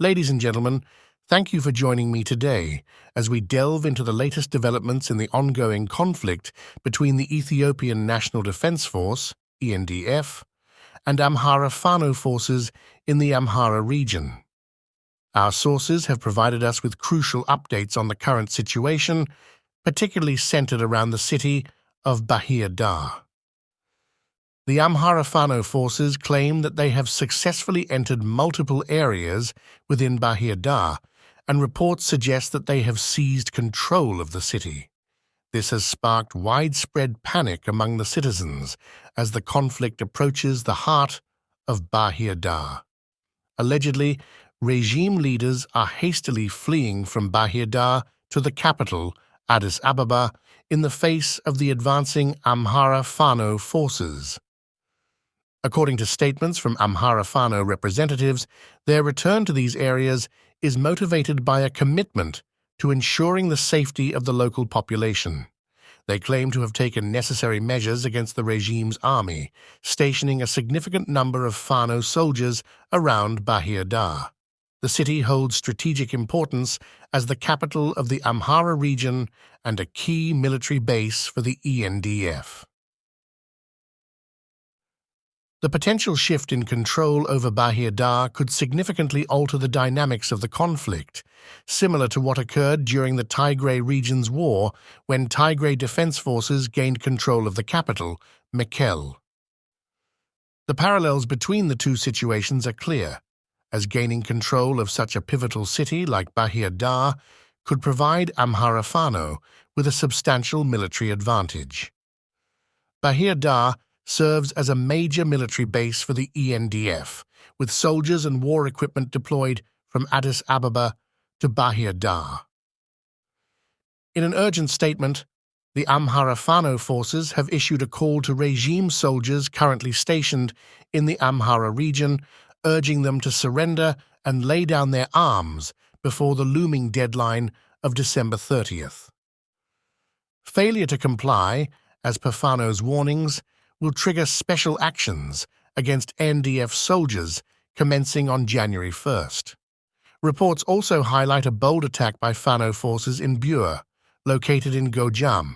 Ladies and gentlemen, thank you for joining me today as we delve into the latest developments in the ongoing conflict between the Ethiopian National Defense Force, ENDF, and Amhara Fano forces in the Amhara region. Our sources have provided us with crucial updates on the current situation, particularly centered around the city of Bahir Dar. The Amhara Fano forces claim that they have successfully entered multiple areas within Bahir Dar, and reports suggest that they have seized control of the city. This has sparked widespread panic among the citizens as the conflict approaches the heart of Bahir Dar. Allegedly, regime leaders are hastily fleeing from Bahir Dar to the capital, Addis Ababa, in the face of the advancing Amhara Fano forces. According to statements from Amhara Fano representatives, their return to these areas is motivated by a commitment to ensuring the safety of the local population. They claim to have taken necessary measures against the regime's army, stationing a significant number of Fano soldiers around Bahir Dar. The city holds strategic importance as the capital of the Amhara region and a key military base for the ENDF. The potential shift in control over Bahir Dar could significantly alter the dynamics of the conflict, similar to what occurred during the Tigray region's war when Tigray Defense Forces gained control of the capital, Mekelle. The parallels between the two situations are clear, as gaining control of such a pivotal city like Bahir Dar could provide Amhara Fano with a substantial military advantage. Bahir Dar serves as a major military base for the ENDF, with soldiers and war equipment deployed from Addis Ababa to Bahir Dar. In an urgent statement, the Amhara Fano forces have issued a call to regime soldiers currently stationed in the Amhara region, urging them to surrender and lay down their arms before the looming deadline of December 30th. Failure to comply, as per Fano's warnings, will trigger special actions against NDF soldiers commencing on January 1st. Reports also highlight a bold attack by Fano forces in Bure, located in Gojam,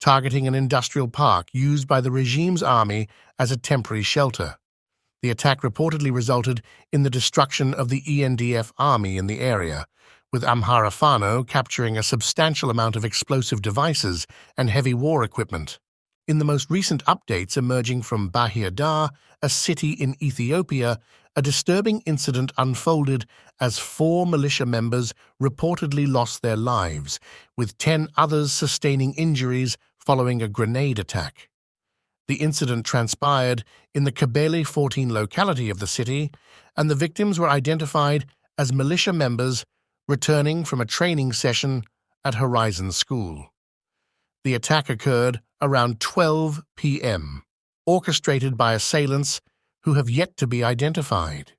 targeting an industrial park used by the regime's army as a temporary shelter. The attack reportedly resulted in the destruction of the ENDF army in the area, with Amhara Fano capturing a substantial amount of explosive devices and heavy war equipment. In the most recent updates emerging from Bahir Dar, a city in Ethiopia, a disturbing incident unfolded as 4 militia members reportedly lost their lives, with 10 others sustaining injuries following a grenade attack. The incident transpired in the Kabele 14 locality of the city, and the victims were identified as militia members returning from a training session at Horizon School. The attack occurred around 12 p.m., orchestrated by assailants who have yet to be identified.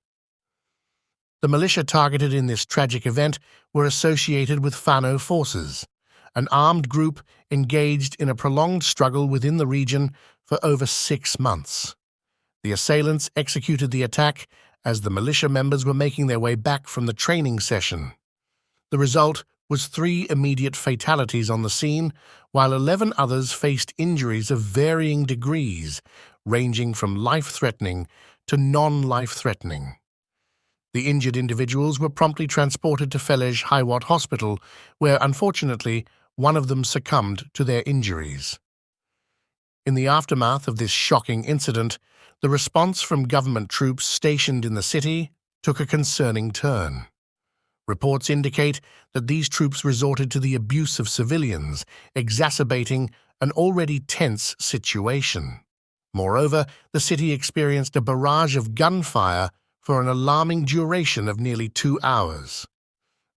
The militia targeted in this tragic event were associated with Fano forces, an armed group engaged in a prolonged struggle within the region for over 6 months. The assailants executed the attack as the militia members were making their way back from the training session. The result was 3 immediate fatalities on the scene, while 11 others faced injuries of varying degrees, ranging from life-threatening to non-life-threatening. The injured individuals were promptly transported to Felej Hiwot Hospital, where, unfortunately, one of them succumbed to their injuries. In the aftermath of this shocking incident, the response from government troops stationed in the city took a concerning turn. Reports indicate that these troops resorted to the abuse of civilians, exacerbating an already tense situation. Moreover, the city experienced a barrage of gunfire for an alarming duration of nearly 2 hours.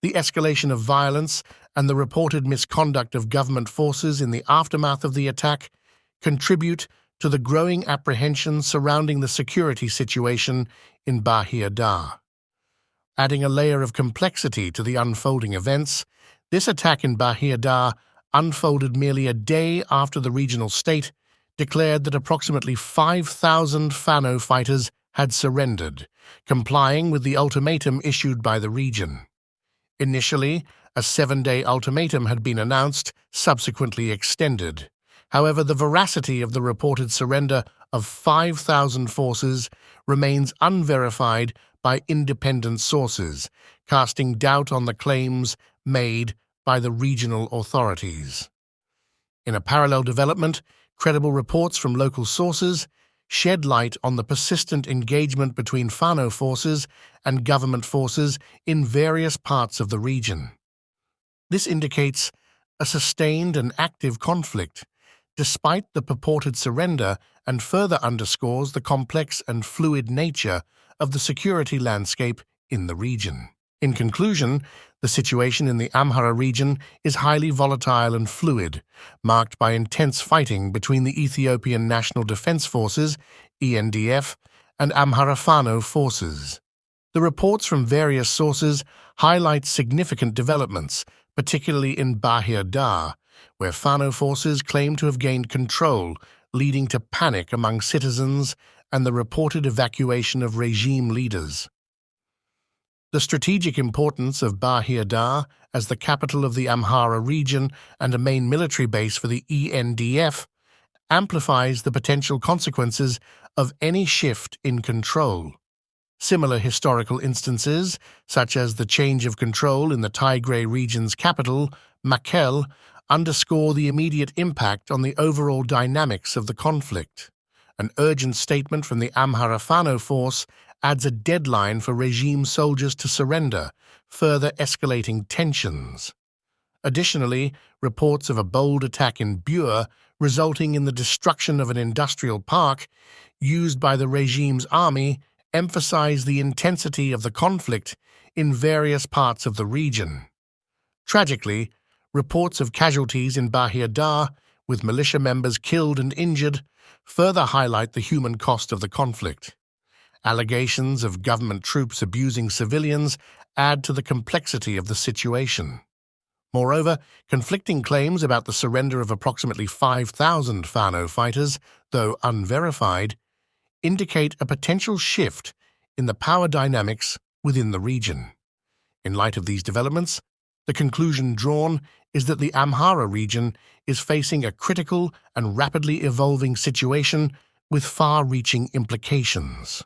The escalation of violence and the reported misconduct of government forces in the aftermath of the attack contribute to the growing apprehension surrounding the security situation in Bahir Dar. Adding a layer of complexity to the unfolding events, this attack in Bahir Dar unfolded merely a day after the regional state declared that approximately 5,000 Fano fighters had surrendered, complying with the ultimatum issued by the region. Initially, a 7-day ultimatum had been announced, subsequently extended. However, the veracity of the reported surrender of 5,000 forces remains unverified by independent sources, casting doubt on the claims made by the regional authorities. In a parallel development, credible reports from local sources shed light on the persistent engagement between Fano forces and government forces in various parts of the region. This indicates a sustained and active conflict, despite the purported surrender, and further underscores the complex and fluid nature of the security landscape in the region. In conclusion, the situation in the Amhara region is highly volatile and fluid, marked by intense fighting between the Ethiopian National Defense Forces, ENDF, and Amhara Fano forces. The reports from various sources highlight significant developments, particularly in Bahir Dar, where Fano forces claim to have gained control, leading to panic among citizens and the reported evacuation of regime leaders. The strategic importance of Bahir Dar as the capital of the Amhara region and a main military base for the ENDF amplifies the potential consequences of any shift in control. Similar historical instances, such as the change of control in the Tigray region's capital, Mekelle, underscore the immediate impact on the overall dynamics of the conflict. An urgent statement from the Amhara Fano force adds a deadline for regime soldiers to surrender, further escalating tensions. Additionally, reports of a bold attack in Bure, resulting in the destruction of an industrial park used by the regime's army, emphasize the intensity of the conflict in various parts of the region. Tragically, reports of casualties in Bahir Dar, with militia members killed and injured, further highlight the human cost of the conflict. Allegations of government troops abusing civilians add to the complexity of the situation. Moreover, conflicting claims about the surrender of approximately 5,000 Fano fighters, though unverified, indicate a potential shift in the power dynamics within the region. In light of these developments, the conclusion drawn is that the Amhara region is facing a critical and rapidly evolving situation with far-reaching implications.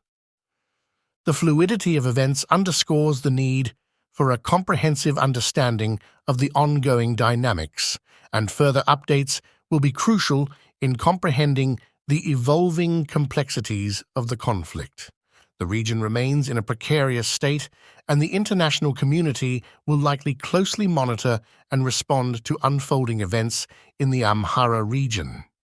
The fluidity of events underscores the need for a comprehensive understanding of the ongoing dynamics, and further updates will be crucial in comprehending the evolving complexities of the conflict. The region remains in a precarious state, and the international community will likely closely monitor and respond to unfolding events in the Amhara region.